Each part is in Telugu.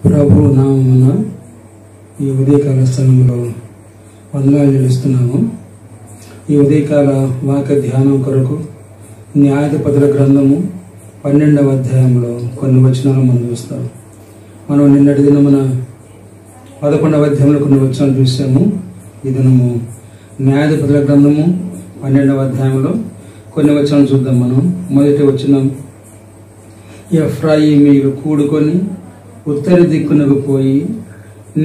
ప్రభు నామమున ఈ ఉదయకాల స్థలంలో వందనాలు చెల్లిస్తున్నాము. ఈ ఉదయకాల వాక్య ధ్యానం కొరకు న్యాయాధిపతుల గ్రంథము 12వ అధ్యాయంలో కొన్ని వచనాలు మనం చూస్తాం. మనం నిన్నటి దినమున 11వ అధ్యాయంలో కొన్ని వచనాలు చూసాము. ఈ దినము న్యాయాధిపతుల గ్రంథము 12వ అధ్యాయంలో కొన్ని వచనాలు చూద్దాం. మనం మొదటి వచనం, ఎఫ్రాయిమీయులు కూడుకొని ఉత్తర దిక్కునకు పోయి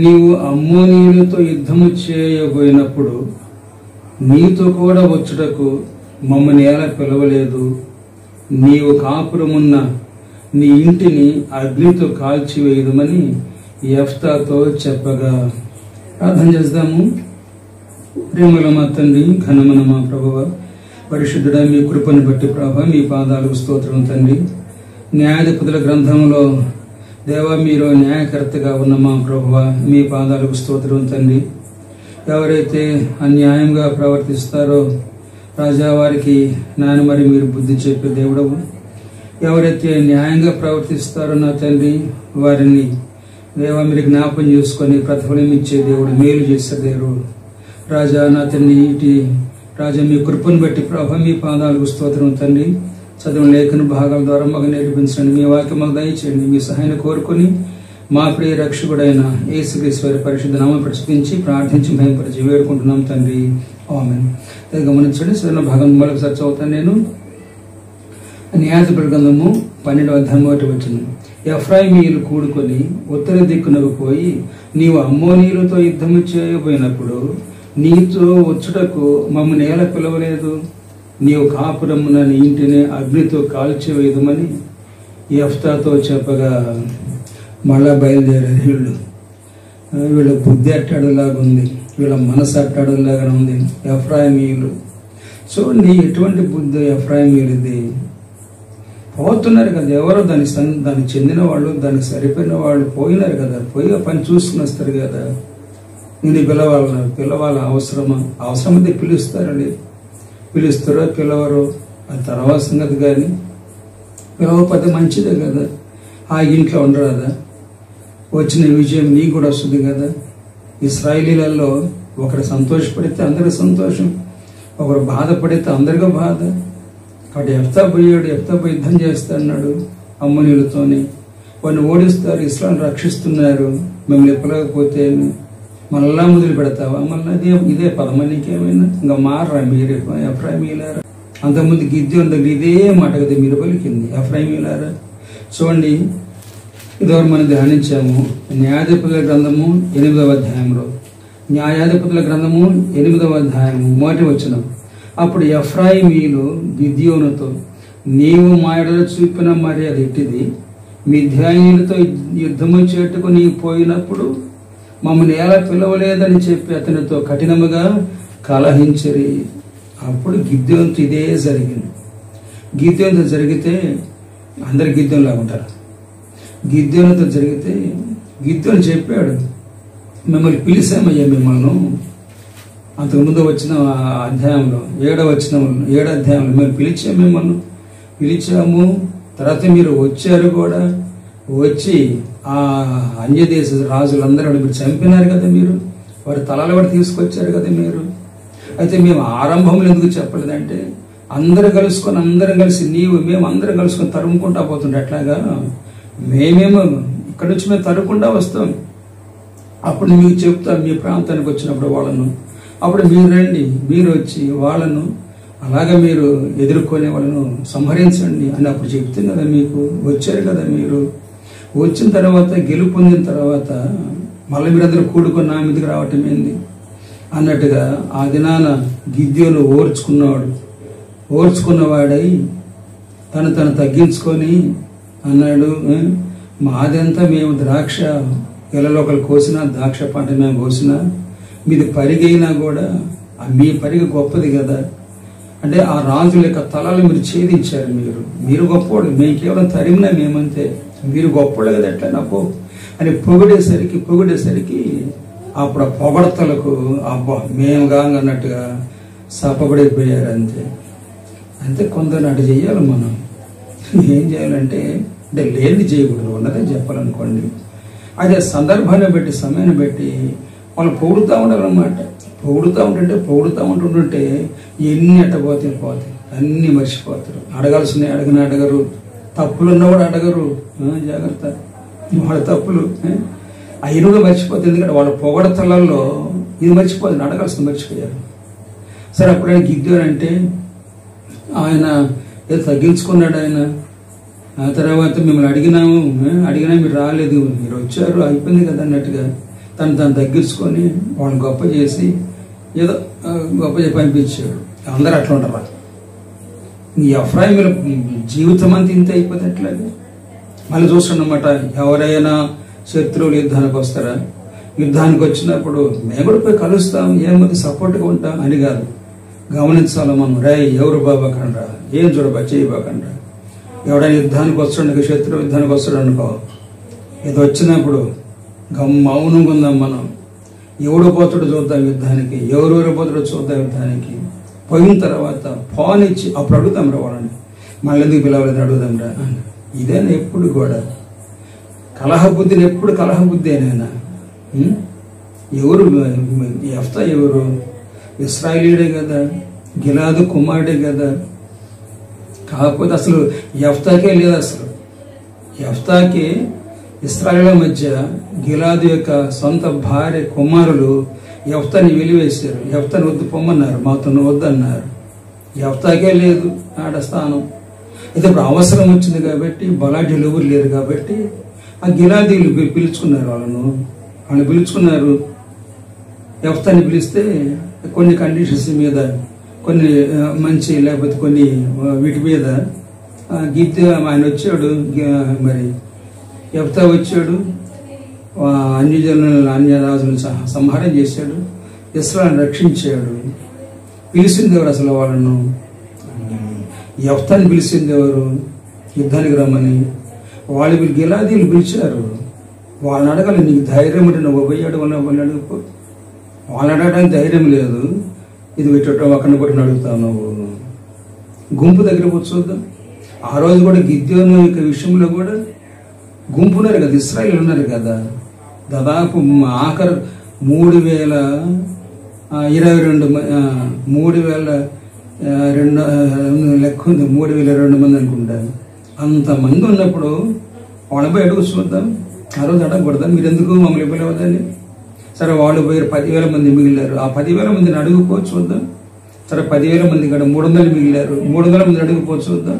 నీవు అమ్మోనీయులతో యుద్ధము చేయబోయినప్పుడు నీతో కూడా వచ్చుటకు మమ్మల్ని ఎలా పిలవలేదు? నీవు కాపురమున్న నీ ఇంటిని అగ్నితో కాల్చివేయదమని యెఫ్తాతో చెప్పగా. ప్రార్థన చేద్దాము. ప్రేమల మా తండ్రి, ఘనమైన మా ప్రభువ, పరిశుద్ధుడా, మీ కృపను బట్టి ప్రభు మీ పాదాలకు స్తోత్రం తండ్రి. న్యాయాధిపతుల గ్రంథంలో దేవా మీరు న్యాయకర్తగా ఉన్న మా ప్రభువ, మీ పాదాలకు స్తోత్రం తండ్రి. ఎవరైతే అన్యాయంగా ప్రవర్తిస్తారో రాజా వారికి నాయన మరి మీరు బుద్ధి చెప్పే దేవుడవు. ఎవరైతే న్యాయంగా ప్రవర్తిస్తారో నా తండ్రి వారిని దేవా మీరు జ్ఞాపం చేసుకొని ప్రతిఫలం ఇచ్చే దేవుడు, మేలు చేసే దేవుడు రాజా. నా తండ్రి ఇటు రాజా మీ కృపను బట్టి ప్రభు మీ పాదాలకు స్తోత్రం తండ్రి. చదువు లేఖన భాగాల ద్వారా మాకు నేర్పించండి. మీ వాక్యం మాకు దయచేయండి. మీ సహాయాన్ని కోరుకొని మా ప్రియ రక్షకుడైన యేసుక్రీస్తు పరిశుద్ధ నామమున ప్రస్తుతించి ప్రార్థించి భయపరిచి వేడుకుంటున్నాం తండ్రి. ఆమేన్. గమనించండి, సరైన భాగం మరొకసారి చదువుతాను నేను. న్యాయాధిపతుల గ్రంథము 12వ అధ్యాయం 1వ వచనం, ఎఫ్రాయిమీయులు కూడుకొని ఉత్తర దిక్కునకు పోయి నీవు అమ్మోనీయులతో యుద్ధము చేయబోయినప్పుడు నీతో వచ్చుటకు మమ్మల్ని ఎలా పిలవలేదు? నీవు కాపురమున నీ ఇంటిని అగ్నితో కాల్చివేయదమని యెఫ్తాతో చెప్పగా. మళ్ళా బయలుదేరారు. వీళ్ళ బుద్ధి అట్టాడులాగా ఉంది, వీళ్ళ మనసు అట్టాడులాగా ఉంది ఎఫ్రాయిమీయులు. చూడండి ఎటువంటి బుద్ధి ఎఫ్రాయిమీయులది. పోతున్నారు కదా, ఎవరో దానికి చెందిన వాళ్ళు, దానికి సరిపోయిన వాళ్ళు పోయినారు కదా, పోయి పని చూసుకుని వస్తారు కదా. నేను పిలవాల అవసరమా? అవసరమైతే పిలుస్తారండి, పిలుస్తారో పిలవరో అది తర్వాత సంగతి. కానీ పిలవకపోతే మంచిదే కదా, ఆ ఇంట్లో ఉండరాదా? వచ్చిన విజయం నీకు కూడా వస్తుంది కదా. ఇశ్రాయేలీలలో ఒకరు సంతోషపడితే అందరికి సంతోషం, ఒకరు బాధపడితే అందరికీ బాధ. కాబట్టి యెఫ్తా పోయి యుద్ధం చేస్తాడు అమ్మోనీయులతోని. వాడిని ఓడిస్తారు, ఇస్రాయేలును రక్షిస్తున్నారు. మిమ్మల్ని పిలవకపోతే మళ్ళా మొదలు పెడతావా? మళ్ళీ ఇదే పదమనికి ఏమైనా ఇంకా మారరా మీరు ఎఫ్రాయిమీయులారా? అంతకుముందు గిద్యోను దగ్గర ఇదే మాట కదా మీరు పలికింది, ఎఫ్రాయిమీయులారా. చూడండి, ఇదివరకు మనం ధ్యానించాము న్యాయాధిపతుల గ్రంథము 8వ అధ్యాయంలో. న్యాయాధిపతుల గ్రంథము 8వ అధ్యాయము 1వ వచనం, అప్పుడు ఎఫ్రాయిమీయులు గిద్యోనుతో నీవు మా ఎడల చూపిన మర్యాద ఎట్టిది? మిద్యానీయులతో యుద్ధము చేటుకు నీవు పోయినప్పుడు మమ్మల్ని ఎలా పిలవలేదని చెప్పి అతనితో కఠినముగా కలహించరి. అప్పుడు గిద్యోనుతో ఇదే జరిగింది. గిద్యోనుతో జరిగితే అందరు గిద్యోనులాగా ఉంటారు. గిద్యోనుతో జరిగితే గిద్యోను చెప్పాడు, మిమ్మల్ని పిలిచామయ్యా, మిమ్మల్ని అంతకుముందు వచ్చిన అధ్యాయంలో 7వ అధ్యాయంలో మేము మిమ్మల్ని పిలిచాము. తర్వాత మీరు వచ్చారు కూడా, వచ్చి ఆ అన్యదేశ రాజులందరూ మీరు చంపినారు కదా, మీరు వారి తలాలు కూడా తీసుకొచ్చారు కదా మీరు. అయితే మేము ఆరంభంలో ఎందుకు చెప్పలేదంటే అందరం కలిసి మేము అందరం కలుసుకొని తరుముకుంటా పోతుంటే అట్లాగా మేమేమో ఇక్కడ నుంచి మేము తరుముకుంటా వస్తాం. అప్పుడు మీకు చెప్తాం మీ ప్రాంతానికి వచ్చినప్పుడు వాళ్ళను, అప్పుడు మీరు రండి, మీరు వచ్చి వాళ్ళను అలాగా మీరు ఎదుర్కొనే వాళ్ళను సంహరించండి అని అప్పుడు చెప్తే కదా మీకు వచ్చారు కదా. మీరు వచ్చిన తర్వాత గెలుపు పొందిన తర్వాత మళ్ళీ మీరందరూ కూడుకొని నా మీదకి రావటం ఏంది అన్నట్టుగా ఆ దినాన గిద్యోను ఓర్చుకున్నవాడై తను తగ్గించుకొని అన్నాడు, మాదంతా మేము ద్రాక్ష గెలలో ఒకరు కోసినా, ద్రాక్ష పంట మేము కోసినా, మీది పరిగైనా కూడా మీ పరిగె గొప్పది కదా. అంటే ఆ రాజుల యొక్క తలాలు మీరు ఛేదించారు. మీరు గొప్పవాడు, మేము కేవలం తరిమినా మేమంతే, మీరు గొప్పవాడు కదా ఎట్లా నాకు అని పొగిడేసరికి అప్పుడు ఆ పొగడతలకు అబ్బా మేము కాంగన్నట్టుగా సపబడిపోయారు. అంతే కొందరు అటు చెయ్యాలి. మనం ఏం చేయాలంటే లేనిది చేయకూడదు, ఉన్నదే చెప్పాలనుకోండి. అదే సందర్భాన్ని బట్టి సమయాన్ని బట్టి వాళ్ళు పొగుడుతూ ఉండాలన్నమాట. పొగుడుతూ ఉంటుంటే ఎన్ని పోతాయి అన్నీ మర్చిపోతారు. అడగాల్సినవి అడగరు, తప్పులున్నా కూడా అడగరు. జాగ్రత్త, వాళ్ళ తప్పులు అయిన కూడా మర్చిపోతుంది. ఎందుకంటే వాళ్ళ పొగడతలలో ఇది మర్చిపోతుంది, అడగాల్సింది మర్చిపోయారు. సరే, అప్పుడైనా గిద్యోను అంటే ఆయన ఏదో తగ్గించుకున్నాడు. ఆయన ఆ తర్వాత మిమ్మల్ని అడిగినా మీరు రాలేదు, మీరు వచ్చారు, అయిపోయింది కదా అన్నట్టుగా తను తగ్గించుకొని వాళ్ళని గొప్ప చేసి ఏదో గొప్ప చేసి పంపించాడు. అందరూ అట్లా ఉంటారు. ఈ ఎఫ్రాయిముల జీవితం అంతా ఇంత అయిపోతే ఎట్లాగే. మళ్ళీ చూస్తాడనమాట, ఎవరైనా శత్రువులు యుద్ధానికి వస్తారా, యుద్ధానికి వచ్చినప్పుడు మేము కూడా పోయి కలుస్తాం, ఏమంది సపోర్ట్గా ఉంటాం అని కాదు. గమనించాలి మనం. ఎవరు బాబాకండ్రా, ఏం చూడబా చేయబాకండ్రా. ఎవడైనా యుద్ధానికి వస్తాడు, శత్రువు యుద్ధానికి వస్తాడు అనుకో, ఇది వచ్చినప్పుడు మౌనంగా ఉందాం మనం. ఎవడు పోతాడో చూద్దాం యుద్ధానికి, ఎవరెవరు పోతాడో చూద్దాం యుద్ధానికి. పోయిన తర్వాత ఫోన్ ఇచ్చి అప్పుడు అడుగుతాం రా వాళ్ళని, మళ్ళీ ఎందుకు పిలవలేదు అడుగుదాం రా. ఇదేనా ఎప్పుడు కూడా కలహబుద్ధిని, ఎప్పుడు కలహబుద్ధేనైనా. ఎవరు యెఫ్తా ఎవరు? ఇశ్రాయేలీయుడే కదా, గిలాదు కుమారుడే కదా. కాకపోతే అసలు యెఫ్తాకే లేదు. అసలు యెఫ్తాకి ఇశ్రాయేలుల మధ్య గిలాదు యొక్క సొంత భార్య కుమారులు యెఫ్తాని వెలివేశారు. యెఫ్తాని వద్దు పొమ్మన్నారు, మాతో వద్దన్నారు. యెఫ్తాకే లేదు ఆడ స్థానం. అయితే ఇప్పుడు అవసరం వచ్చింది కాబట్టి, బలాఢ్యులు ఎవరు లేరు కాబట్టి ఆ గిలాదీలు పిలుచుకున్నారు. వాళ్ళు పిలుచుకున్నారు. యెఫ్తాని పిలిస్తే కొన్ని కండిషన్స్ మీద, కొన్ని మంచి లేకపోతే కొన్ని వీటి మీద ఆయన వచ్చాడు. మరి యెఫ్తా వచ్చాడు, అన్య రాజులను సంహారం చేశాడు, ఇశ్రాయేలును రక్షించాడు. పిలిచింది ఎవరు అసలు వాళ్ళను? యెఫ్తాని పిలిచింది ఎవరు? యుద్ధానికి రమ్మని. వాళ్ళు గిలాదీలు పిలిచారు. వాళ్ళని అడగాలి, నీకు ధైర్యం ఉంటే నువ్వు పోయాడు వాళ్ళని అడుగుపో. వాళ్ళని అడగడానికి ధైర్యం లేదు, ఇది పెట్టడం అక్కడిని కొట్టి అడుగుతావు నువ్వు. గుంపు దగ్గర కూర్చోద్దాం. ఆ రోజు కూడా గిద్యోను యొక్క విషయంలో కూడా గుంపు ఉన్నారు కదా, ఇశ్రాయేలు ఉన్నారు కదా. దాదాపు ఆఖరు 3,022 లెక్క ఉంది, 3,002 మంది అనుకుంటాను. అంతమంది ఉన్నప్పుడు వాళ్ళ పోయి అడుగు చూద్దాం. ఆ రోజు అడగకూడదా, మీరు ఎందుకు మమ్మల్ని పిలవద్దని? సరే, వాళ్ళు పోయి 10,000 మంది మిగిలారు. ఆ 10,000 మందిని అడుగుపోవచ్చు చూద్దాం. సరే, 10,000 మంది కాడ 300 మిగిలారు. 300 మందిని అడుగుపోవచ్చు చూద్దాం.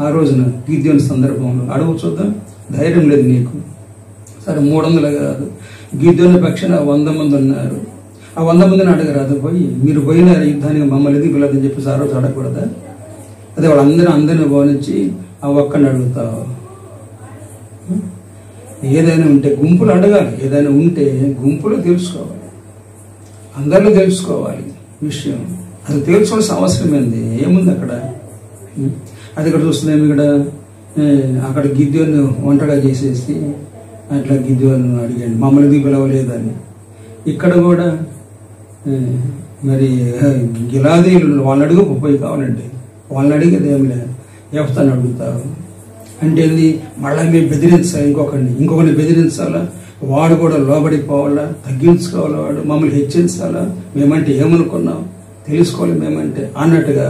ఆ రోజున గిద్యోను సందర్భంలో అడుగు చూద్దాం. ధైర్యం లేదు నీకు. సరే, 300 కాదు, గిద్యోను పక్షాన 100 మంది ఉన్నారు. ఆ 100 మందిని అడగరాదు, పోయి మీరు పోయినారు యుద్ధానికి, మమ్మల్ని ఎందుకు పిల్లదని చెప్పేసి ఆ రోజు అడగకూడదా? అదే అందరిని పోనిచ్చి ఆ ఒక్కడిని అడుగుతావు. ఏదైనా ఉంటే గుంపులు అడగాలి, ఏదైనా ఉంటే గుంపులో తెలుసుకోవాలి, అందరిలో తెలుసుకోవాలి విషయం. అది తెలుసుకోవాల్సిన అవసరం ఏంది? ఏముంది అక్కడ? అది ఇక్కడ చూస్తున్నాం. అక్కడ గిద్యోను ఒంటరిగా చేసేసి అట్లా గిద్యోను అడిగాడు, మమ్మల్ని ఎందుకు పిలవలేదని. ఇక్కడ కూడా మరి గిలాదీలు వాళ్ళని అడుగు పోయి కావాలంటే వాళ్ళని అడిగేది ఏం లేదు, యెఫ్తాని అడుగుతారు. అంటే మళ్ళీ మేము బెదిరించాలి, ఇంకొకరిని బెదిరించాలా, వాడు కూడా లోబడిపోవాలా, తగ్గించుకోవాలా, వాడు మమ్మల్ని హెచ్చరించాలా, మేమంటే ఏమనుకున్నాం తెలుసుకోవాలి మేమంటే అన్నట్టుగా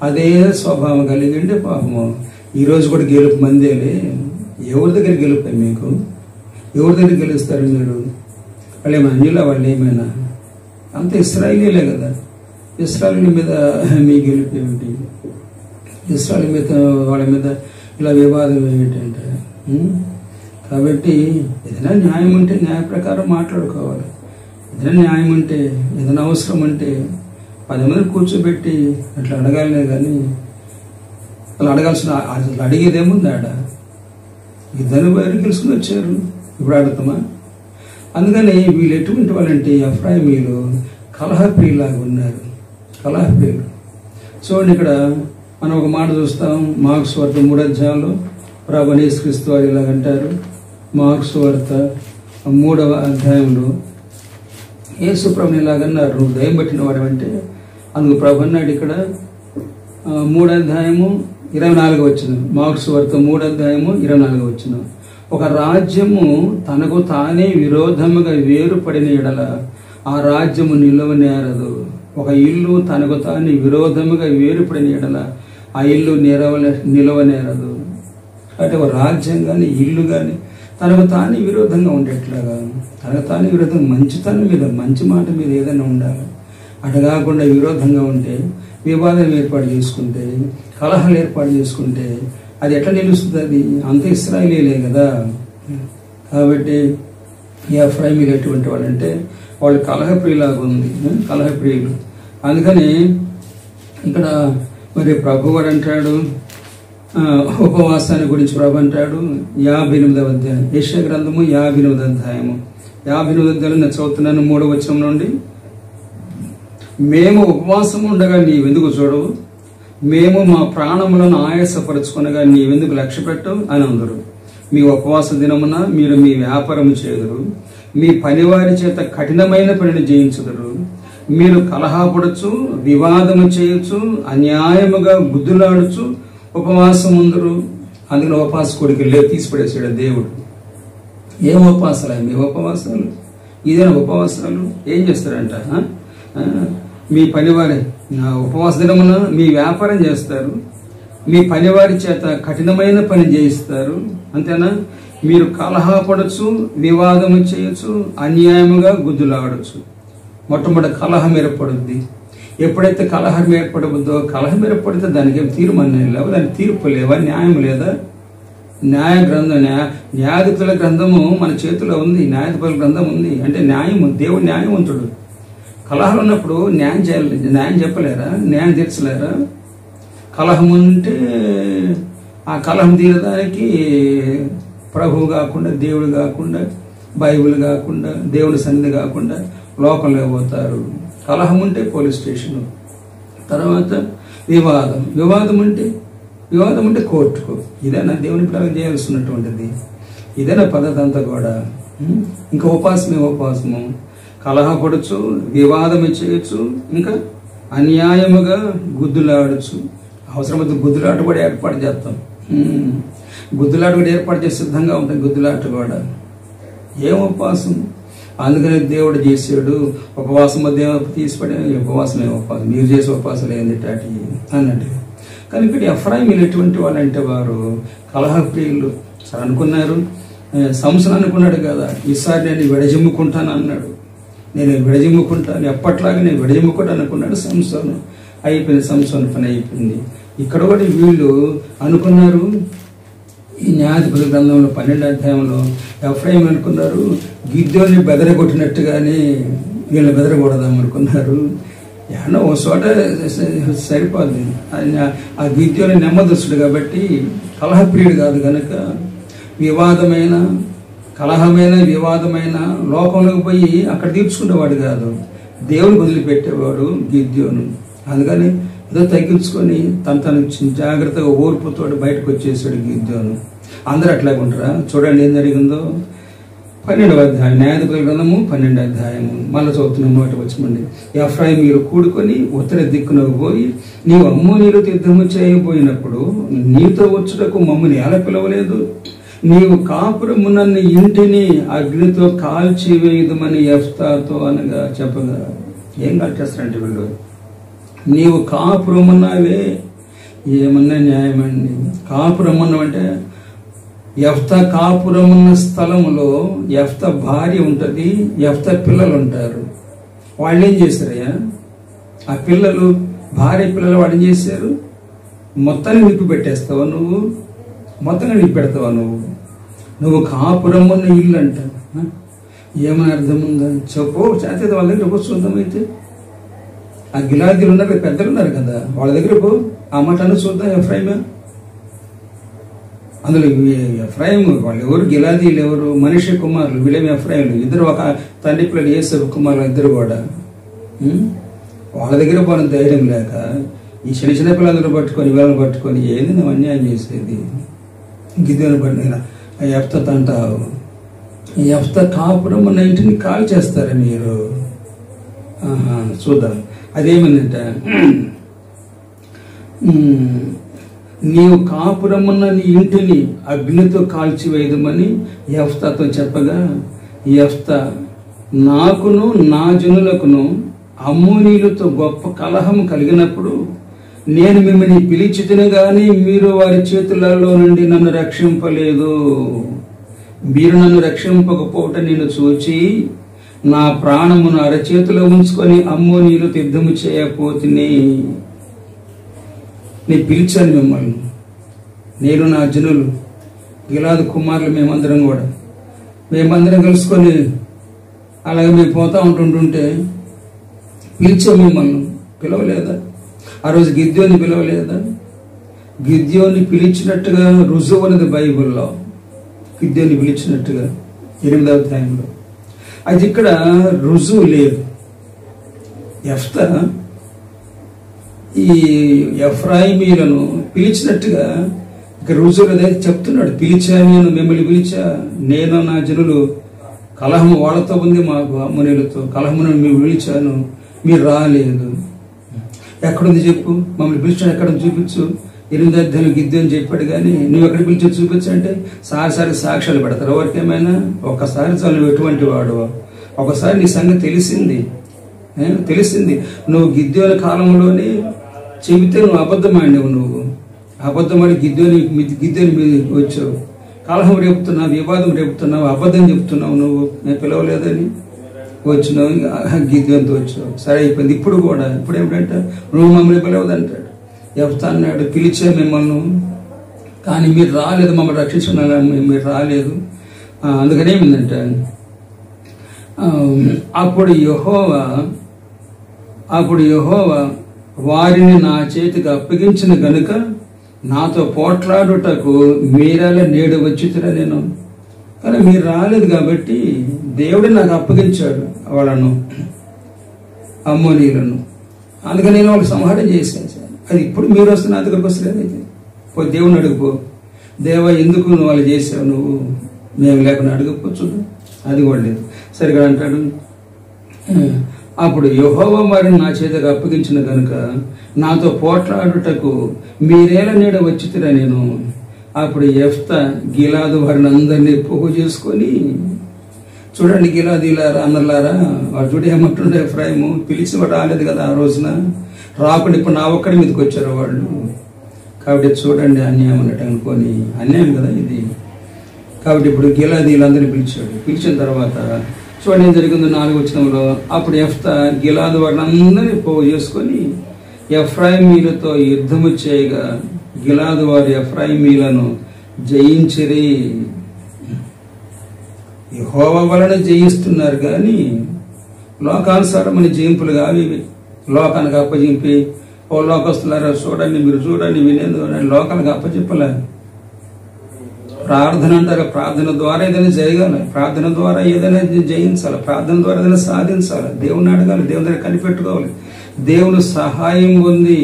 అదే స్వభావం కలిగిండే పాపము. ఈరోజు కూడా గెలుపు మందేలే. ఎవరి దగ్గర గెలుపాయి మీకు? ఎవరి దగ్గర గెలుస్తారు మీరు? వాళ్ళు ఏమైనా అన్యులా? వాళ్ళు ఏమైనా అంత ఇశ్రాయేలీలే కదా. ఇశ్రాయేలు మీద మీ గెలుపు ఏమిటి? ఇశ్రాయేలు మీద వాళ్ళ మీద ఇలా వివాదం ఏమిటంటే, కాబట్టి ఏదైనా న్యాయం ఉంటే న్యాయ ప్రకారం మాట్లాడుకోవాలి. ఏదైనా న్యాయం ఉంటే, ఏదైనా అవసరం ఉంటే 10 మందిని కూర్చోబెట్టి అట్లా అడగాలనే కానీ అలా అడగాల్సిన అసలు అడిగేదేముంది ఆడ? ఇద్దరు బయట గెలుచుకుని వచ్చారు, ఇప్పుడు అడుగుతామా? అందుకని వీళ్ళు ఎటువంటి వాళ్ళంటే ఎఫ్రాయిమీలు కలహప్రియులాగా ఉన్నారు, కలహప్రియులు. చూడండి, ఇక్కడ మనం ఒక మాట చూస్తాం. మార్క్స్ వార్త 3వ అధ్యాయంలో ప్రభువైన యేసుక్రీస్తు వారు ఇలాగంటారు. మార్క్స్ వార్త 3వ అధ్యాయంలో యేసు ప్రభుని ఇలాగన్నారు, నువ్వు దయ్యం పట్టిన వాడు అంటే. అందుకు ప్రభు అన్నాడు ఇక్కడ 3వ అధ్యాయము 24వ వచనం. మార్క్స్ వార్త 3వ అధ్యాయము 24వ వచనం. ఒక రాజ్యము తనకు తానే విరోధముగా వేరుపడిన ఎడల ఆ రాజ్యము నిలవనేరదు. ఒక ఇల్లు తనకు తానే విరోధముగా వేరుపడిన ఎడల ఆ ఇల్లు నిలవనేరదు. అంటే ఒక రాజ్యం కానీ ఇల్లు కానీ తనకు తానే విరోధంగా ఉండేట్లాగా, తనకు తానే విరోధంగా మంచితనం మీద, మంచి మాట మీద ఏదైనా ఉండాలి. అటు కాకుండా విరోధంగా ఉంటే, వివాదం ఏర్పాటు చేసుకుంటే, కలహాలు ఏర్పాటు చేసుకుంటే అది ఎట్లా నిలుస్తుంది? అది అంత ఇశ్రాయేలీలే కదా. కాబట్టి ఈ ఎఫ్రాయిమీలు ఎటువంటి వాళ్ళు అంటే వాళ్ళు కలహప్రియులాగా ఉంది, కలహప్రియులు. అందుకని ఇక్కడ మరి ప్రభు వాడు అంటాడు, ఉపవాసాన్ని గురించి ప్రభు అంటాడు 58వ అధ్యాయం, యెషయా గ్రంథము 58వ అధ్యాయము 58వ అధ్యాయంలో నేను చదువుతున్నాను 3వ వచనం నుండి. మేము ఉపవాసం ఉండగా నీవెందుకు చూడవు, మేము మా ప్రాణములను ఆయాసపరుచుకునగా నీవెందుకు లక్ష్య పెట్టవు అని అందరు. మీ ఉపవాస దినమున మీరు మీ వ్యాపారం చేయుదురు, మీ పనివారి చేత కఠినమైన పనిని చేయించుదురు. మీరు కలహపడచ్చు, వివాదము చేయొచ్చు, అన్యాయముగా గుద్దులాడుచు ఉపవాసం ఉందరు. అందుకని ఉపవాస కొడుకు తీసిపడేసాడు దేవుడు. ఏం ఉపవాసాలు? మీ ఉపవాసాలు ఇదేనా ఉపవాసాలు? ఏం చేస్తారంట? మీ పనివారి ఉపవాస దినమున మీ వ్యాపారం చేస్తారు, మీ పనివారి చేత కఠినమైన పని చేయిస్తారు. అంతేనా? మీరు కలహపడచ్చు, వివాదము చేయొచ్చు, అన్యాయముగా గుద్దులాడచ్చు. మొట్టమొదటి కలహం ఏర్పడుద్ది. ఎప్పుడైతే కలహం ఏర్పడబుద్దో, కలహం ఏర్పడితే దానికి ఏం తీర్మానం లేవు, దానికి తీర్పు లేవా, న్యాయం లేదా? న్యాయ గ్రంథం, న్యాయాధిపతుల గ్రంథము మన చేతిలో ఉంది, న్యాయాధిపతుల గ్రంథం ఉంది. అంటే న్యాయము, దేవుడు న్యాయవంతుడు. కలహాలు ఉన్నప్పుడు న్యాయం చేయాలి, న్యాయం చెప్పలేరా, న్యాయం తీర్చలేరా? కలహం ఉంటే ఆ కలహం తీరడానికి ప్రభువు కాకుండా, దేవుడు కాకుండా, బైబిల్ కాకుండా, దేవుడి సన్నిధి కాకుండా లోకంలో పోతారు. కలహం ఉంటే పోలీస్ స్టేషన్, తర్వాత వివాదం ఉంటే కోర్టుకు. ఇదేనా దేవుని పిల్లలు చేయాల్సినటువంటిది? ఇదేనా పద్ధతి అంతా కూడా? ఇంకా ఉపవాసము కలహపడచ్చు, వివాదం చేయొచ్చు, ఇంకా అన్యాయముగా గుద్దులాడచ్చు. అవసరమైతే గుద్దులాట కూడా ఏర్పాటు చేస్తాం, గుద్దులాట కూడా ఏర్పాటు చేసి సిద్ధంగా ఉంటుంది. గుద్దులాట కూడా ఏం ఉపవాసం? అందుకనే దేవుడు చేసాడు ఉపవాసం తీసిపడే ఉపవాసమే ఉపవాసం. మీరు చేసే ఉపవాసాలు ఏంది టాటి అన్నట్టు. కానీ ఇక్కడ ఎఫ్రాయిమీలు ఎటువంటి వాళ్ళు అంటే వారు కలహప్రియులు. సరే అనుకున్నారు, సంసోను అనుకున్నాడు కదా, ఈసారి నేను విడజిమ్ముకుంటాను అన్నాడు. నేను విడజిమ్ముకుంటాను, ఎప్పట్లాగా నేను విడజిమ్ముకుంటాను అనుకున్నాడు సంసోను. అయిపోయింది, సంసోను పని అయిపోయింది. ఇక్కడ కూడా వీళ్ళు అనుకున్నారు. ఈ న్యాయాధిపతుల గ్రంథంలో 12వ అధ్యాయంలో ఎఫ్రాయిం అనుకున్నారు గిద్యోని బెదరగొట్టినట్టుగానే వీళ్ళని బెదరగొడదాం అనుకున్నారు. ఏమన్నా ఓ చోట సరిపోద్ది. ఆ గిద్యోని నెమ్మదస్తుడు కాబట్టి, కలహప్రియుడు కాదు కనుక వివాదమైన లోకంలోకి పోయి అక్కడ తీర్చుకునేవాడు కాదు, దేవుని వదిలిపెట్టేవాడు గిద్యోను. అందుకని ఏదో తగ్గించుకొని తను జాగ్రత్తగా ఓర్పుతో బయటకు వచ్చేసాడు గిద్యోను. అందరూ అట్లాగే ఉంటారా? చూడండి ఏం జరిగిందో. 12వ అధ్యాయం, న్యాయాధిపతుల గ్రంథము 12వ అధ్యాయము మళ్ళీ చదువుతున్నాం. మాట వచ్చమండి. ఎఫ్రాయిమీలు కూడుకొని ఉత్తర దిక్కున పోయి నీవు అమ్మోనీయులతో యుద్ధము చేయబోయినప్పుడు నీతో వచ్చుటకు మమ్మల్ని ఎలా పిలవలేదు? నీవు కాపురమున్న ఇంటిని అగ్నితో కాల్చివేయుదమని యెఫ్తాతో అనగా చెప్పగా. ఏం కాల్చేస్తారంటే వీళ్ళు? నీవు కాపురమున్నావే, ఏమన్నా న్యాయమండి? కాపురమున్నావంటే యెఫ్తా కాపురమున్న స్థలములో యెఫ్తా భార్య ఉంటుంది, యెఫ్తా పిల్లలు ఉంటారు. వాళ్ళు ఏం చేశారయ్యా? ఆ పిల్లలు, భార్య పిల్లలు వాళ్ళు ఏం చేశారు? మొత్తాన్ని నిప్పి పెట్టేస్తావా నువ్వు? మొత్తంగా నిప్పి పెడతావా నువ్వు కాపురమున్న ఇల్లు అంట. ఏమని అర్థం ఉందా చెప్పు? చేత వాళ్ళ దగ్గర పో, చూద్దాం. అయితే ఆ గిలాదీలు ఉన్నారు, పెద్దలు ఉన్నారు కదా, వాళ్ళ దగ్గర పో, ఆ మాట అన్న చూద్దాం. ఎఫ్రాయిమా? అందులో ఎఫ్రాయిం వాళ్ళు ఎవరు? గిలాదీలు ఎవరు? మనిషి కుమారులు, వీళ్ళేమి ఎఫ్రాయిలు. ఇద్దరు ఒక తండ్రి పిల్లలు, యేసేపు కుమారులు ఇద్దరు కూడా. వాళ్ళ దగ్గర పోయిన ధైర్యం లేక ఈ చిన్న పిల్లలందరూ పట్టుకొని, వీళ్ళని పట్టుకొని ఏది నువ్వు అన్యాయం చేసేది? గిద్దెను పట్టిన యెఫ్తా అంటావు. యెఫ్తా కాపురం ఉన్న ఇంటిని కాల్ చేస్తారా మీరు? చూద్దాం. అదేమిందంటే నీవు కాపురమున్న నీ ఇంటిని అగ్నితో కాల్చివేయదమని యెఫ్తాతో చెప్పగా, యెఫ్తా నాకును నా జనులకును అమ్మోనీయులతో గొప్ప కలహం కలిగినప్పుడు నేను మిమ్మల్ని పిలిచితిని గాని మీరు వారి చేతులలో నుండి నన్ను రక్షింపలేదు. మీరు నన్ను రక్షింపకపోవటం నేను చూచి నా ప్రాణమును అరచేతిలో ఉంచుకొని అమ్మోనీయులతో యుద్ధము చేయపోతిని. నేను పిలిచాను మిమ్మల్ని, నేను నా జనులు గిలాదు కుమారులు మేమందరం కలుసుకొని అలాగే మేము పోతా ఉంటుంటే పిలిచాం మిమ్మల్ని, పిలవలేదా? ఆ రోజు గిద్యోని పిలవలేదా? గిద్యోని పిలిచినట్టుగా రుజువు అనేది బైబిల్లో, గిద్యోని పిలిచినట్టుగా 8వ అధ్యాయంలో. అది ఇక్కడ రుజువు లేదు. యెఫ్తా ఈ ఎఫ్రాయిమీలను పిలిచినట్టుగా ఇక రుజువు లేదని చెప్తున్నాడు. నేను మిమ్మల్ని పిలిచా, నేను నా జనులు కలహము వాళ్ళతో ఉంది, మాకు అమ్మోనీయులతో కలహమును మేము పిలిచాను, మీరు రాలేదు. ఎక్కడుంది చెప్పు, మమ్మల్ని పిలిచాను ఎక్కడ చూపించు. 8వ అధ్యాయంలో గిద్యోని చెప్పాడు, కానీ నువ్వు ఎక్కడ పిలిచి చూపించంటే సారి సాక్ష్యాలు పెడతారు. ఎవరికేమైనా ఒక్కసారి చాలు ఎటువంటి వాడు, ఒకసారి నీ సంగతి తెలిసింది. నువ్వు గిద్యోని కాలంలోనే చెబితే నువ్వు అబద్ధమాడినవు, నువ్వు అబద్ధమాడి గిద్యోని మీద వచ్చావు, కలహం రేపుతున్నావు, వివాదం రేపుతున్నావు, అబద్ధం చెప్తున్నావు, నువ్వు నేను పిలవలేదని వచ్చినావు, గిద్యోనితో వచ్చావు. సరే అయిపోయింది. ఇప్పుడు ఏమిటంటే నువ్వు మమ్మల్ని పిలవదంటాడు. యెఫ్తా అన్నాడు, పిలిచే మిమ్మల్ని కానీ మీరు రాలేదు, మమ్మల్ని రక్షించుకున్నా మీరు రాలేదు. అందుకని ఏమిందంటే అప్పుడు యెహోవా వారిని నా చేతికి అప్పగించిన గనుక నాతో పోట్లాడుటకు మీరేలా నేడు వచ్చితురా నేను. కానీ మీరు రాలేదు కాబట్టి దేవుడు నాకు అప్పగించాడు వాళ్ళను, అమ్మోనీయులను. అందుకని నేను వాళ్ళు సంహారం చేశాను. అది ఇప్పుడు మీరు వస్తున్న నా దగ్గరకు వస్తలేదు. పో దేవుని అడుగుపో, దేవా ఎందుకు నువ్వు వాళ్ళు చేసావు, నువ్వు మేము లేకుండా అడగకపో. అది కూడా లేదు. సరిగా అంటాడు, అప్పుడు యెహోవా వారిని నా చేతికి అప్పగించిన గనుక నాతో పోట్లాడుటకు మీరేలా నీడ వచ్చితిరా నేను. అప్పుడు యెఫ్తా గిలాదు వారిని అందరినీ పోగు చేసుకొని, చూడండి గిలాదీలారా అన్నలారా, వాడు చూడు ఏమంటుండే, ఎఫ్రాయిము పిలిచి వాడు రాలేదు కదా ఆ రోజున, రాకుండా ఇప్పుడు నా ఒక్కడి మీదకి వచ్చారు వాళ్ళు. కాబట్టి చూడండి అన్యాయం అన్నట్టు అనుకొని, అన్యాయం కదా ఇది. కాబట్టి ఇప్పుడు గిలాదీలందరినీ పిలిచిన తర్వాత చూడండి ఏం జరిగిందో 4వ వచనంలో. అప్పుడు యెఫ్తా గిలాదు వారిని అందరినీ పోగు చేసుకొని ఎఫ్రాయిమీలతో యుద్ధము చేయగా గిలాదు వారు ఎఫ్రాయిమీలను జయించిరి. యెహోవా వలన జయిస్తున్నారు కానీ లోకానుసారమైన జయింపులు కావి. లోకానికి అప్పజింపి ఓ లోకస్తులారా చూడండి, మీరు చూడండి, వినేది లోకానికి అప్పచెప్పలే. ప్రార్థన అంటారు, ప్రార్థన ద్వారా ఏదైనా జరగాలి, ప్రార్థన ద్వారా ఏదైనా జయించాలి, ప్రార్థన ద్వారా ఏదైనా సాధించాలి, దేవుని అడగాలి, దేవుని దగ్గర కనిపెట్టుకోవాలి, దేవుని సహాయం ఉంది.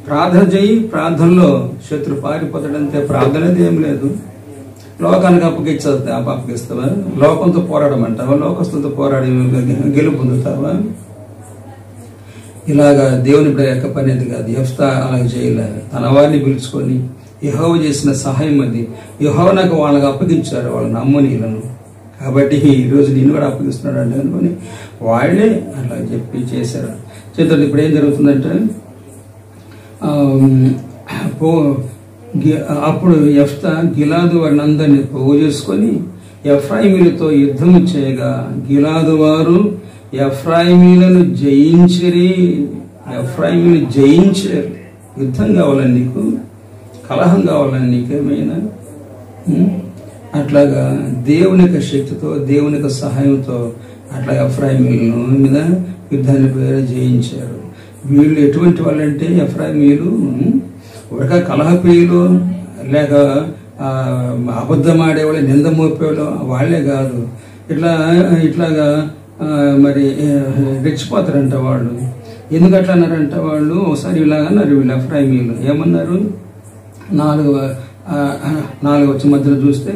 ప్రార్థన చేయి, ప్రార్థనలో శత్రు పారిపోతాడంతే. ప్రార్థన అనేది ఏం లేదు. లోకానికి అప్పగిస్తావా? లోకంతో పోరాడమంటావా? లోకస్తులతో పోరాడి గెలుపు పొందుతావా? ఇలాగా దేవుని యొక్క పని అది కాదు. యెఫ్తా అలాగ చేయలేదు. తన వారిని పిలుచుకొని యెహోవా చేసిన సహాయం అది. యెహోవా నాకు వాళ్ళకి అప్పగించారు, వాళ్ళని అమ్మోనీయులను. కాబట్టి ఈరోజు నేను కూడా అప్పగిస్తున్నాడు అంటే అనుకొని వాళ్ళే అలా చెప్పి చేశారు. చేతులు ఇప్పుడు ఏం జరుగుతుందంటే, అప్పుడు యెఫ్తా గిలాదు వారిని అందరినీ పోగు చేసుకొని ఎఫ్రాయిమీలతో యుద్ధము చేయగా గిలాదు వారు ఎఫ్రాయిమీలను జయించిరి. ఎఫ్రాయిమీలు జయించారు. యుద్ధం కావాలని నీకు, కలహం కావాలని నీకేమైనా, అట్లాగా దేవుని యొక్క శక్తితో, దేవుని యొక్క సహాయంతో అట్లా ఎఫ్రాయిమీలను మీద యుద్ధాన్ని పేరు జయించారు. వీళ్ళు ఎటువంటి వాళ్ళంటే ఎఫ్రాయిమీలు ఒక కలహప్రియులు, లేక అబద్ధమాడేవాళ్ళు, నింద మోపేవాళ్ళు వాళ్ళే కాదు. ఇట్లాగా మరి రెచ్చిపోతారంట వాళ్ళు. ఎందుకు అట్లా అన్నారంట వాళ్ళు? ఒకసారి ఇలాగన్నారు వీళ్ళు ఎఫ్రాయిమీలు. ఏమన్నారు? 4వ మధ్యలో చూస్తే,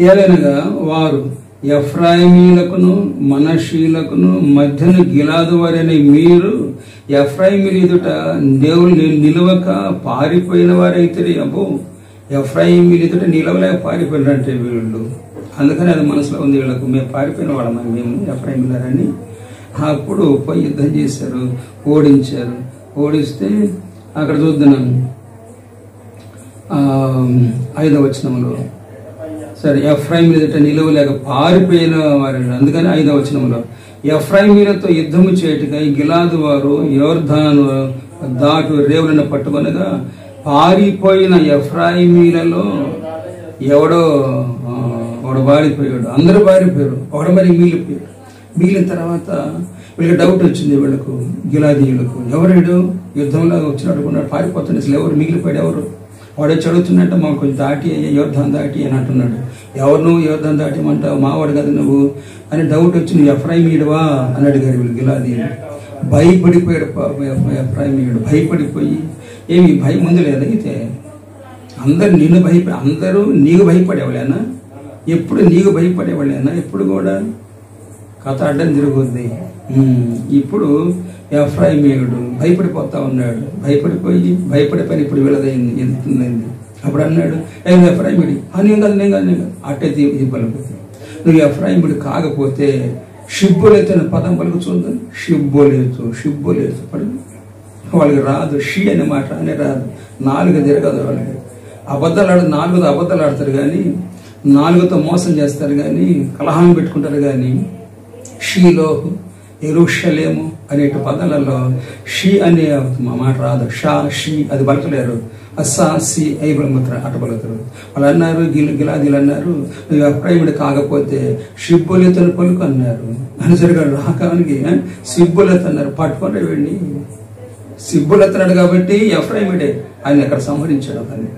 ఏలైనగా వారు ఎఫ్రాయిమీలకును మనషీలకును మధ్యన గిలాదు వారని మీరు ఎఫ్రాయిమీల ఎదుట దేవుని నిలవక పారిపోయిన వారైతే అబ్బో ఎఫ్రాయిమీల ఎదుట నిలవలేక పారిపోయినారంటే వీళ్ళు. అందుకని అది మనసులో ఉంది వీళ్ళకు, మేము పారిపోయిన వాళ్ళం మేము ఎఫ్రాయిమీలని. అప్పుడు పోయి యుద్ధం చేశారు, ఓడించారు. ఓడిస్తే అక్కడ చూద్దాం 5వ వచనంలో, సరే ఎఫ్రాయిమీల ఎదుట నిలవలేక పారిపోయిన వారు. అందుకని 5వ వచనంలో ఎఫ్రాయిమీలతో యుద్ధము చేయటకై గిలాదు వారు యోర్దాను దాటు రేవులను పట్టుకొనగా పారిపోయిన ఎఫ్రాయిమీలలో ఎవడో పారిపోయాడు. అందరూ పారిపోయారు, ఒకడు మరి మిగిలిపోయాడు. మిగిలిన తర్వాత వీళ్ళకి డౌట్ వచ్చింది, వీళ్ళకు గిలాదీయులకు, ఎవరాడు యుద్ధంలో వచ్చినట్టు ఉన్నాడు, పారిపోతుంది, అసలు ఎవరు మిగిలిపోయాడు, ఎవరు వాడే చదువుతున్నట్టు మాకు కొంచెం దాటి యోర్దాన్ దాటి అని అంటున్నాడు. ఎవరు నువ్వు యోర్దాన్ దాటిమంటావు, మావాడు కదా నువ్వు అని డౌట్ వచ్చి, నువ్వు ఎఫ్రాయిమీయుడువా అని అడిగారు వీళ్ళు గిలాదీయులు. భయపడిపోయాడు ఎఫ్రాయిమీయుడు, భయపడిపోయి, ఏమి భయం ముందు లేదైతే అందరు అందరూ నీకు భయపడేవాళ్ళేనా, ఎప్పుడు నీకు భయపడేవాళ్ళేనా, ఎప్పుడు కూడా కథ అడ్డం తిరుగుద్ది. ఇప్పుడు ఎఫ్రాయిమీయుడు భయపడిపోతా ఉన్నాడు, భయపడే పని ఇప్పుడు వీళ్ళదైంది, ఎందుకుందైంది. అప్పుడు అన్నాడు, ఏం ఎఫ్రాయిమీడి నేను కాదు అట్టే పలుకుతుంది. నువ్వు ఎఫ్రాయిమీడు కాకపోతే షిబ్బోలేతు అనే పదం పలుకు చూద్దాం. షిబ్బోలేతు పలుకు. వాళ్ళకి రాదు, షీ అనే మాట అని రాదు, 4 తిరగదు వాళ్ళకి. నాలుగుతో అబద్ధాలు ఆడతారు కానీ, 4తో మోసం చేస్తారు కానీ, కలహం పెట్టుకుంటారు కానీ, షీలో యెరూషలేము అనేటి పదాలలో షీ అనే మాట రాదు. షా షీ అది పలకలేరు. అస్సా సి ఐబలముత్ర అట పలుకుతారు. వాళ్ళు అన్నారు, గిలాదీలు అన్నారు, నువ్వు ఎఫ్రాయిమీడు కాకపోతే షిబ్బోలేతు పలుకు అన్నారు. అని జరిగాడు రాకానికి సిబ్బోలేతు అన్నారు. పట్టుకుంటే వెళ్ళి సిబ్బోలేతున్నాడు కాబట్టి ఎఫ్రాయిమీడే ఆయన అక్కడ సంహరించాడు. కానీ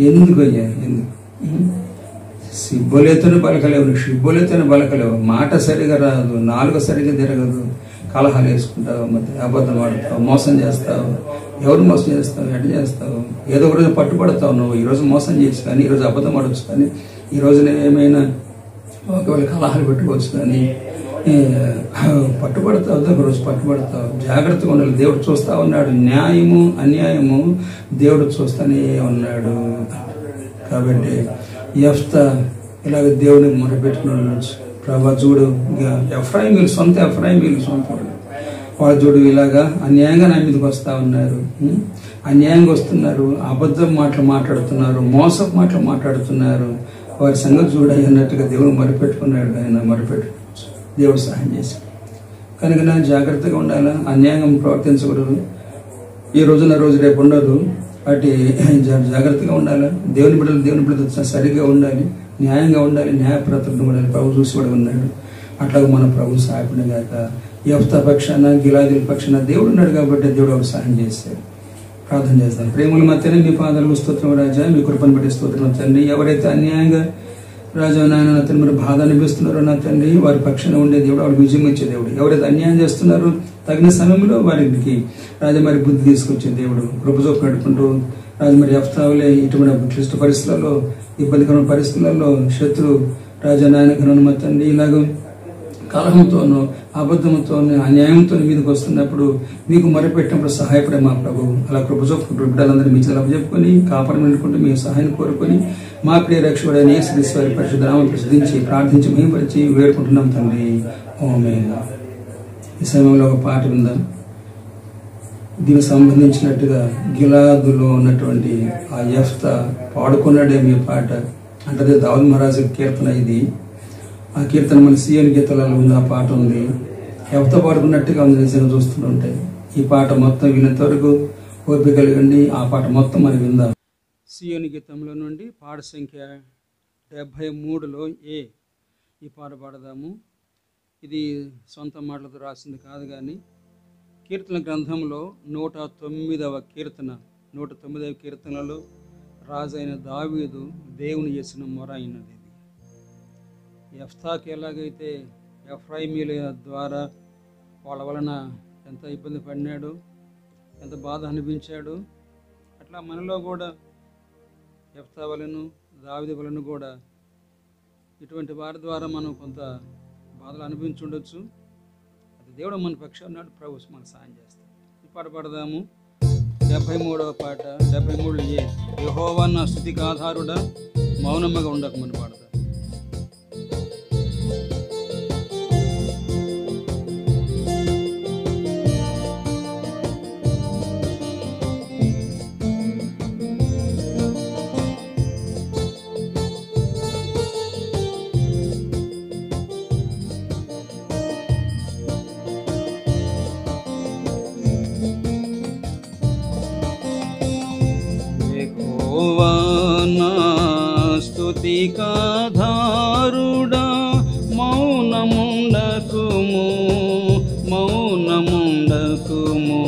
ఎందుకు అయ్యా, ఎందుకు సిబ్బోలేతుని పలకలేవు, షిబ్బోలేతుని పలకలేవు, మాట సరిగా రాదు, 4 సరిగా తిరగదు, కలహాలు వేసుకుంటావు, ಮತ್ತೆ అబద్ధం ఆడతావు, మోసం చేస్తావు. ఎవరు మోసం చేస్తావు, ఎట్లా చేస్తావు? ఏదో ఒక రోజు పట్టుబడతావు. నువ్వు ఈరోజు మోసం చేసి కానీ, ఈరోజు అబద్ధం ఆడవచ్చు కానీ, ఈ రోజున ఏమైనా ఒకవేళ కలహాలు పెట్టుకోవచ్చు కానీ పట్టుబడతావు, ఒక రోజు పట్టుబడతావు. జాగ్రత్తగా ఉండాలి. దేవుడు చూస్తా ఉన్నాడు, న్యాయము అన్యాయము దేవుడు చూస్తానే ఉన్నాడు. కాబట్టి యెఫ్తా ఇలాగ దేవుని మొరపెట్టుకున్నాడు. ప్రభా చూడు, ఎఫ్రాయిమీలు సొంత వాళ్ళు చూడు ఇలాగా అన్యాయంగా నా మీదకి వస్తా ఉన్నారు, అన్యాయంగా వస్తున్నారు, అబద్ధం మాటలు మాట్లాడుతున్నారు, మోసపు మాటలు మాట్లాడుతున్నారు, వారి సంగతి చూడాలి అన్నట్టుగా దేవుడు మొరపెట్టుకున్నాడు. ఆయన మొరపెట్టుకోవచ్చు, దేవుడు సహాయం చేశాడు. కనుక నా జాగ్రత్తగా ఉండాలా, అన్యాయంగా ప్రవర్తించకూడదు. ఈ రోజున రోజు రేపు ఉండదు. వాటి జాగ్రత్తగా ఉండాలి. దేవుని బిడ్డలు సరిగ్గా ఉండాలి, న్యాయంగా ఉండాలి, న్యాయప్రతులను ఉండాలి. ప్రభు చూసి కూడా ఉన్నాడు. అట్లాగే మన ప్రభు సహాయపడిన గాక. యెఫ్తా పక్షాన గిలాదీల పక్షాన దేవుడు ఉన్నాడు కాబట్టి దేవుడు ఒక సహాయం చేశాడు. ప్రార్థన చేస్తాను. ప్రేమల మధ్యనే మీ పాదాలకు స్తోత్రం రాజా, మీ కృపను బట్టి స్తోత్రం తండ్రి. ఎవరైతే అన్యాయంగా రాజా నాయన నా తండ్రి మీరు బాధ అనిపిస్తున్నారో నా తండ్రి, వారి పక్షాన ఉండే దేవుడు, వారికి విజయం ఇచ్చే దేవుడు. ఎవరైతే అన్యాయం చేస్తున్నారో తగిన సమయంలో వారికి రాజా మరి బుద్ధి తీసుకొచ్చే దేవుడు. కృపజోపు నడుపుకుంటూ రాజా మరి యెఫ్తావులే ఇటువంటి క్లిష్ట పరిస్థితులలో, ఇబ్బందికరమైన పరిస్థితులలో శత్రు రాజా నాయన మా తండ్రి ఇలాగ కలహంతోనూ అబద్ధంతోనూ అన్యాయంతో మీదకి వస్తున్నప్పుడు మీకు మొరపెట్టినప్పుడు సహాయపడే మా ప్రభు. అలా కృపజోపు బిడ్డలందరూ మీ చేతులు అప్పచెప్పుకొని కాపాడు అనుకుంటూ మీ సహాయం కోరుకొని మా ప్రియ రక్షకుడైన యేసుక్రీస్తు వారి పరిశుద్ధ నామమును ప్రసిద్ధించి ప్రార్థించి మహిమపరిచి వేడుకుంటున్నాం తండ్రి. ఆమేన్. ఈ సమయంలో ఒక పాట విందాం. దీనికి సంబంధించినట్టుగా గిలాదులో ఉన్నటువంటి ఆ యెఫ్తా పాడుకున్నాడే మీ పాట అంటే దావీదు మహారాజు కీర్తన. ఇది ఆ కీర్తన మన సీఎన్ గీతాలలో ఉంది. ఆ పాట ఉంది, యెఫ్తా పాడుకున్నట్టుగా ఉంది. నిజంగా చూస్తుంటే ఈ పాట మొత్తం వినేంత వరకు ఓపిక కలిగండి. ఆ పాట మొత్తం మనం విందాం. సీఎన్ గీతంలో నుండి పాట సంఖ్య 73లో ఈ పాట పాడదాము. ఇది సొంత మాటలతో రాసింది కాదు కానీ కీర్తన గ్రంథంలో 109వ కీర్తన 109వ కీర్తనలో రాజైన దావీదు దేవుని చేసిన మొర అయినది. యెఫ్తాకి ఎలాగైతే ఎఫ్రాయిమీల ద్వారా వాళ్ళ వలన ఎంత ఇబ్బంది పడినాడు, ఎంత బాధ అనిపించాడు, అట్లా మనలో కూడా యెఫ్తా వలన దావీదు వలన కూడా ఇటువంటి వారి ద్వారా మనం కొంత బాధలు అనిపించుండొచ్చు. అది దేవుడు మన పక్షాన ఉన్నాడు, ప్రభు మనకు సాయం చేస్తాడు. ఈ పాట పాడదాము. 73వ పాట 73 యెహోవా నా స్తుతికి ఆధారుడా మౌనముగా ఉండకమని పాడదాం. యెహోవా నా స్తుతికాధారుడా మౌనముండకుము, మౌనముండకుము.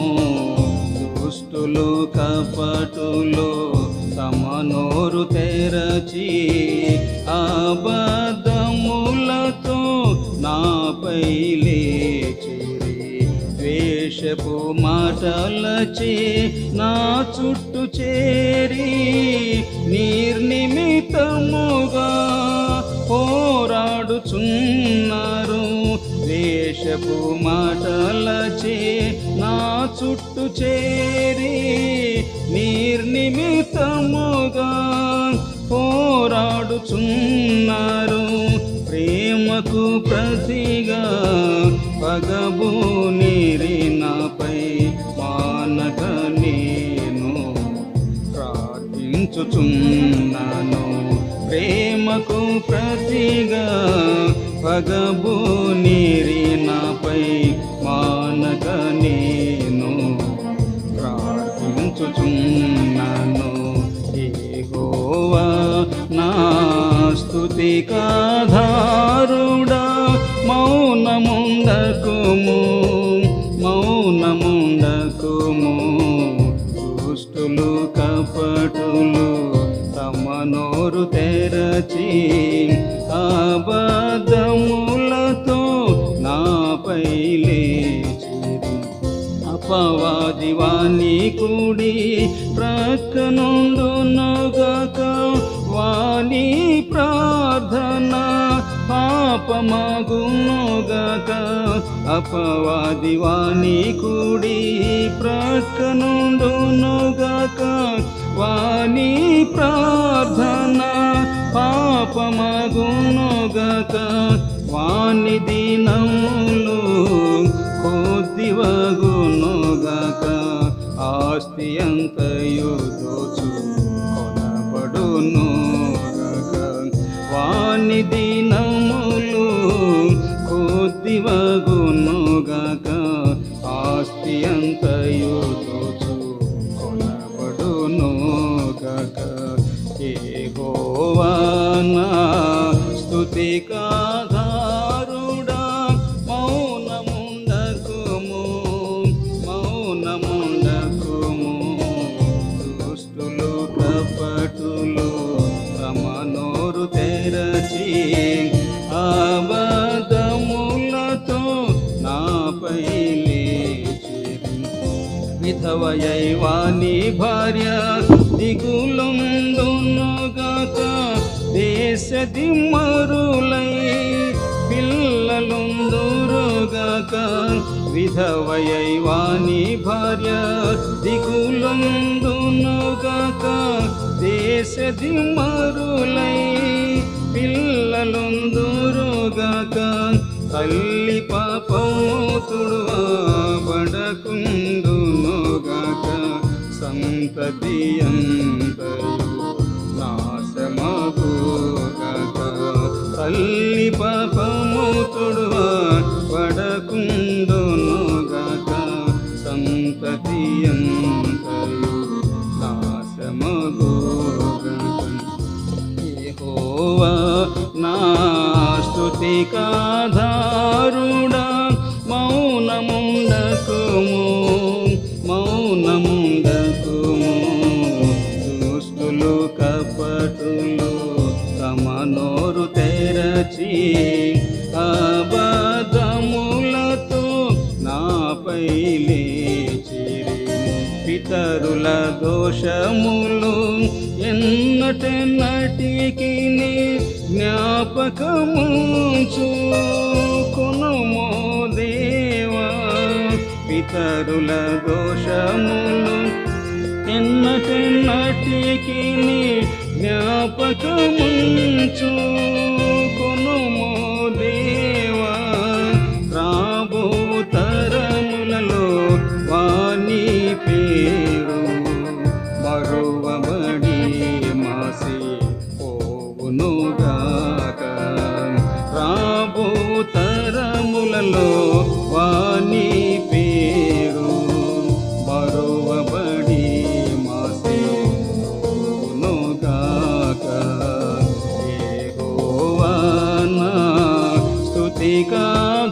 దుష్టులు కపటులు తమ నోరు తెరచి అబద్ధములతో నాపై లేచిరి. ద్వేషపు మాటలచే నా చుట్టూ చేరి నిర్నిమిత్తముగా పోరాడుచున్నారు. ద్వేషపు మాటలచే నా చుట్టూ చేరి నిర్నిమిత్తముగా పోరాడుచున్నారు. ప్రేమకు ప్రతిగా పగబూనిరి నాపై మానక నేను ప్రార్థించుచున్నాను. ప్రేమకు ప్రతిగా పగబూనిరి నాపై మానక నేను ప్రార్థించుచున్నాను. యెహోవా నా స్తుతికాధారుడా మౌనముండకుము, మౌనముండకుము. దుష్టులు కపటులు తమ నోరు తెరచి అబద్ధములతో నాపై లేచిరి. అపవాది వాని కుడి ప్రక్కనుండునుగాక, వాని ప్రార్థన పాపమగునుగాక. అపవాది వాని కుడి ప్రక్కనుండునుగాక, వాని ప్రార్థన పాపమగునుగాక. వాని దినములు కొద్దివగునుగాక, ఆస్తి అంతయు దోచుకొనబడునుగాక. వాని దినములు కొద్దివగునుగాక, ఆస్తి అంతయు దోచుకొనబడునుగాక. యెహోవా నా స్తుతికాధారుడా మౌనముండకుము, మౌనముండకుము. దుష్టులు కపటులు తమ నోరు తెరచి అబద్ధములతో నాపై లేచిరి. విధవయై వాని భార్య దిగులుందునుగాక, దేశ దిమ్మరులై పిల్లలుందురుగాక. విధవయై వాని భార్య దిగులుందునుగాక, దేశ దిమ్మరులై పిల్లలుందురుగాక. తల్లి పాపము తుడవబడకుండునుగాక, సంతతి అంతయు నాశమగుగాక. తల్లి పాపము తుడవబడకుండునుగాక, సంతతి అంతయు నాశమగుగాక. యెహోవా నా స్తుతికాధారుడా మౌనముండకుము, మౌనముండకుము. దుష్టులు కపటులు తమ నోరు తెరచి అబద్ధములతో నాపై లేచిరి. పితరుల దోషములు ఎన్నటెన్నటికి జ్ఞాపకముంచు కొనుమో దేవా పితరుల దోషములు ఎన్నటెన్నటికి జ్ఞాపకముంచు కొనుమో దేవా రాబో తరములలో వాని పేరు మరువబడి మాసి పోవునుగాక రాబో తరములలో వాని పేరు మరువబడి మాసి పోవునుగాక యెహోవా నా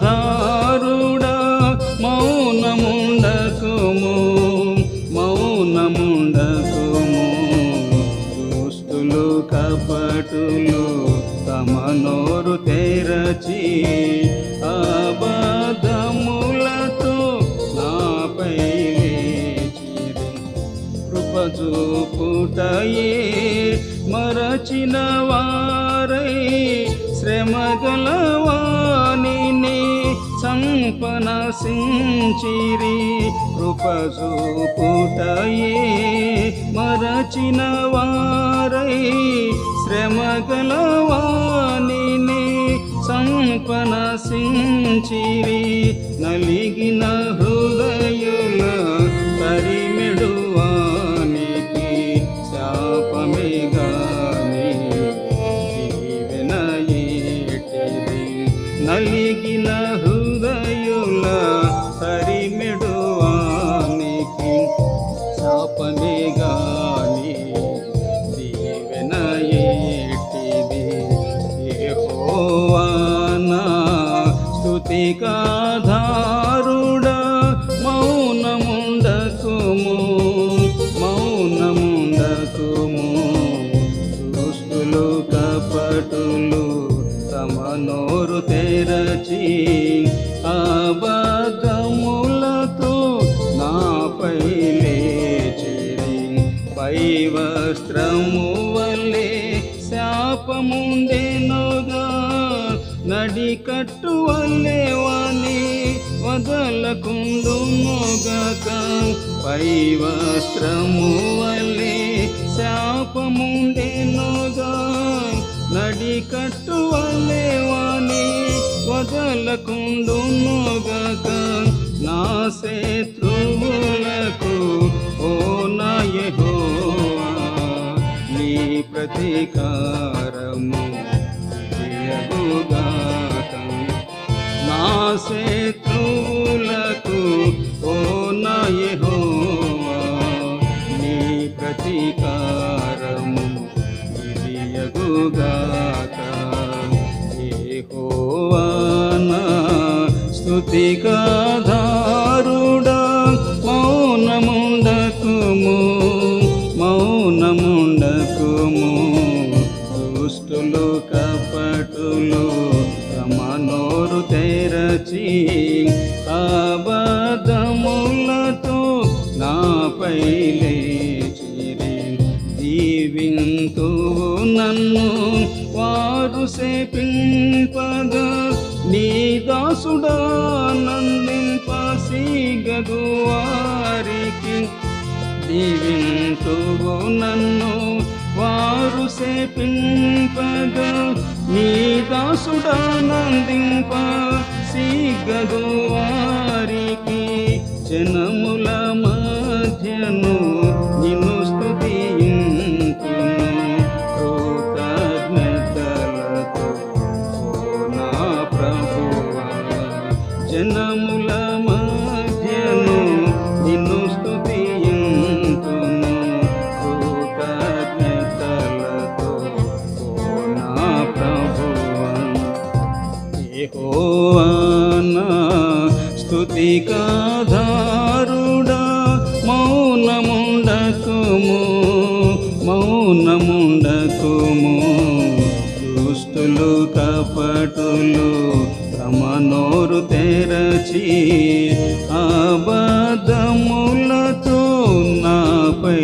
స్తుతికాధారుడా మౌనముండకుము మౌనముండకుము దుష్టులు కపటులు తమ నోరు తెరచి అబద్ధములతో నాపై లేచిరి కృప చూపుటయే మరచిన వారై శ్రమగలవానిని సంపనసించిరి కృప చూపుటయే మరచిన వారై శ్రమగలవానిని సంపనసించిరి నలిగిన హృదయుల పరిమెడువానికి శాపమే గాని దీవెనయేటిది నలిగిన హృదయుల పరిమెడువానికి శాపమే గాని దీవెనయేటిది యెహోవా నా స్తుతికాధారుడా మౌనముండకుము మౌనముండకుము దుష్టులు కపటులు తమ నోరు తెరచి అబద్ధములతో నాపై లేచిరి పై వస్త్రము వలె శాపముండెనుగా నడికట్టు వలె వాని వదలకుండునుగాక పై వస్త్రము వలె శాపముండెనుగా నడికట్టు వలె వాని వదలకుండునుగాక నా శత్రువులకు ఓ నా యెహోవా నీ ప్రతీకారము చేయగుగాక నా శత్రువులకు ఓ నా యెహోవా నీ ప్రతీకారము చేయగుగాక యెహోవా నా స్తుతికాధారుడా మౌనముండకుము మౌనముండకుము దుష్టులు కపటులు తమ నోరు తెరచి అబద్ధములతో నాపై లేచిరి దీవింతువు నన్ను వారు శపింపగా నీ దాసుడా నందింప సిగగు వారికి దీవింతువు నన్ను వారు శపింపగా నీ దాసుడా నందింప సిగగు వారికి జనముల మధ్యను నిన్ను స్తుతింతును కృతజ్ఞతలతో ఓ నా ప్రభువా జనముల మధ్యను నిన్ను స్తుతింతును కృతజ్ఞతలతో ఓ నా ప్రభువా యెహోవా నా స్తుతికాధారుడా మౌనముండకుము మౌనముండకుము దుష్టులు కపటులు తమ నోరు తెరచి అబద్ధములతో నాపై